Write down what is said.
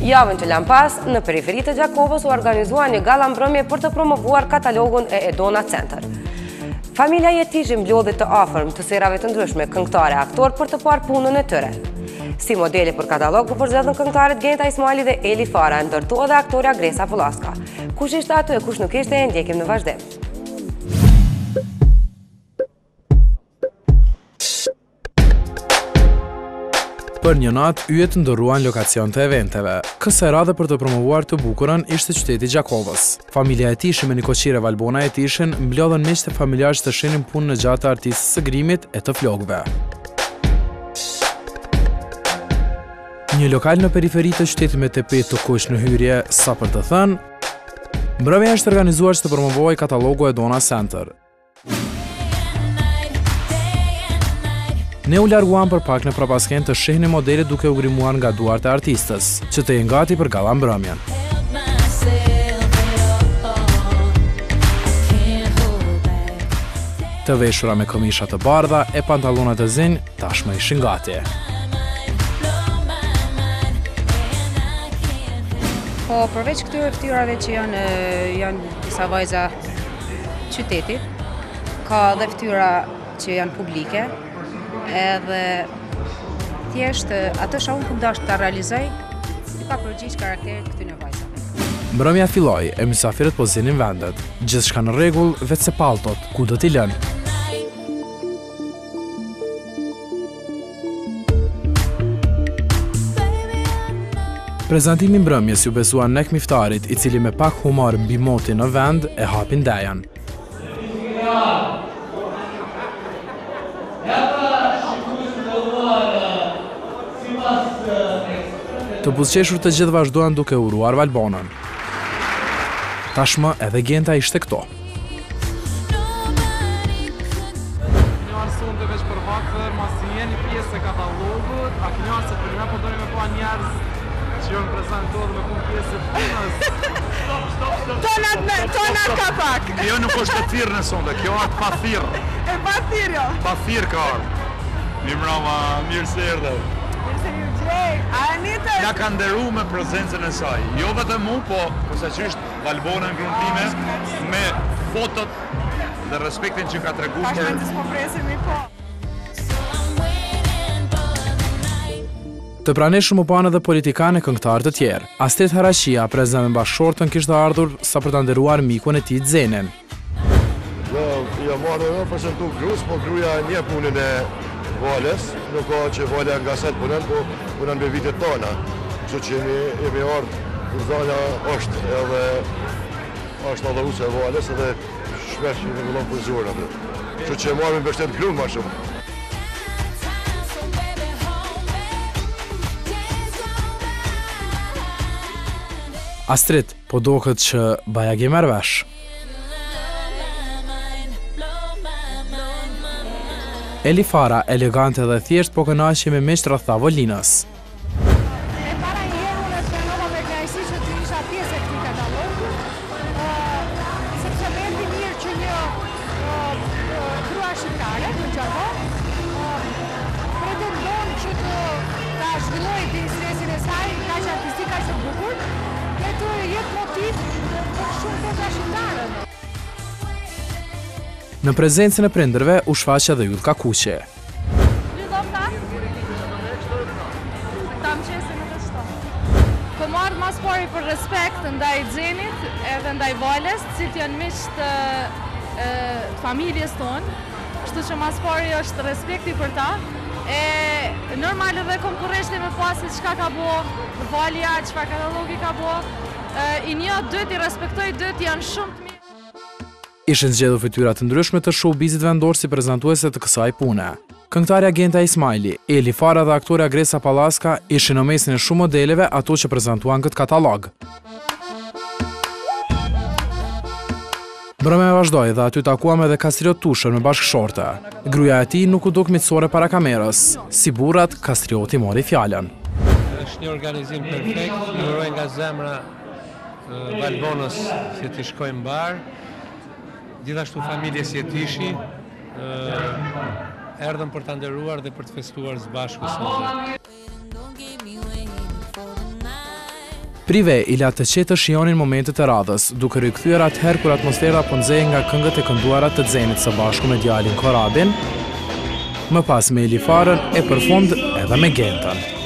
Javën që lan pas, në periferitë të Gjakovës u organizua një galla mbrëmje për të promovuar katalogun e Edona Center. Familja Jetishi mblodhi të afërm të serave të ndryshme këngëtare aktor për të parë punën e tyre. Si modeli për katalog u përzgjedhën këngëtarët Genta Ismaili dhe Eli Fara, ndërtua dhe aktorja Gresa Pullaska. Kush ishte aty e kush nuk ishte, e ndjekim në vazhdim. Për një natë, yjet ndërruan lokacion të eventeve. Kësaj radhe për të promovuar të bukurën ishte qyteti Gjakovës. Familja Jetishi me Nikoqire Valbona Jetishin mblodhen miqtë familjarë të shihnin punën në gjatë të artistës së grimit e të flokëve. Një lokal në periferi të qytetit me tepet të kuq në hyrje, sa për të thënë, mbrëmja është organizuar që të promovohej katalogu Edona Center. Ne u larguam për pak në prapasken të shihni modelet duke u grimuar nga duart e artistës, që të jenë gati për galla mbrëmjen. Të veshura me këmisha të bardha e pantallona të zinj tashmë ishin gati. Po, përveç këtyre ftyrave që janë disa vajza qytetit, ka dhe ftyra që janë publike, edhe thjesht atë që unë dash ta realizoj, si ka përgjigj karakterit këtyre vajzave. Mbrëmja filloi e mysafirët po zinin vendet. Gjithçka në rregull, vetëse palltot, ku do t'i lënë. Prezantimi i mbrëmjes ju besua nek miftarit, i cili me pak humor mbi moti në vend e hapi ndejen. Të buzëqeshur të gjithë vazhduan duke uruar Valbonën. Tashmë edhe Genta ishte këto. Keni arsun të veç për vakër, mas jeni pjesë e katalogut, a keni arsun për nga përdojnë me pa njerëz që jënë prezentuar me kun pjesë e punës. Tonat ka pak. Kjo nuk është të thirë në sonde, kjo është pa thirë. E pa thirë jo. Pa thirë ka arë. Mi mrama, mirë se erdhe. Ja ka nderu me prezencën e saj. Jo vetëm mu, po posaçërisht Valbona në gruntime me fotot dhe respektin që ka treguar. Pashmendës po presemi po. Të praneshëm u panë edhe politikanë e këngëtarë të tjerë. Astrid Haraqia, prezent me bashkëshortën, kishte ardhur sa për ta nderuar mikun e tij Zenin. Jo marrë edhe prezentu grus, po gruaja një punën e Vales, nuk ka që Valja nga set punën, po punën me vitet tona. Kështu që jemi ardhë, Kurzana është edhe është adhëruse e Vales edhe shpesh i regullon për zhurën atë. Kështu që marrë me bështet grunë ma shumë. Astrid, po doket që bajag i merr vesh. Eli Fara, elegante dhe thjesht, po kënaqej me miq rreth tavolinës. E para njëherë unë e pranova me kënaqësi që të isha pjesë e këtij katalogu, sepse më ndi mirë që një grua shqiptare në Gjakovë pretendon që ta zhvillojë biznesin e saj, kaq artistik, kaq të bukur, dhe të jetë motiv për shumë të shqiptarë. Në prezencën e prindërve u shfaq edhe Yllka Kuqe. Po marrë mas pari për respekt ndaj Zenit edhe ndaj Vales, cilët janë miq të familjes tonë, kështu që mas pari është respekti për ta. E normal edhe konkurreshti me pasi çka ka bo Valja, çfarë katalogi ka bo. I një, dyt i respektoj, dyt janë shumë të mirë. Ishin zgjedhur fytyra të ndryshme të showbizit vendor si prezantuese të kësaj pune. Këngëtarja Genta Ismaili, Eli Fara dhe aktorja Gresa Pullaska ishin në mesin e shumë modeleve ato që prezantuan këtë katalog. Mbrëmja vazhdoi dhe aty takuam edhe Kastriot Tushën me bashkëshorte. Gruaja e tij nuk u duk miqësore para kamerës. Si burrat, Kastrioti mori fjalën. Është një organizim perfekt, ju uroj nga zemra Valbonës që t'i shkojnë mbar. Gjithashtu familjes Jetishi, erdhëm për të nderuar dhe për të festuar së bashku sot. Prive i la të qetë të shionin momentet e radhës, duke rikthyer atëherë kur atmosfera po nxehej nga këngët e kënduara të Xenit së bashku me djalin Korabin, më pas me Elifarën e përfund edhe me Gentën.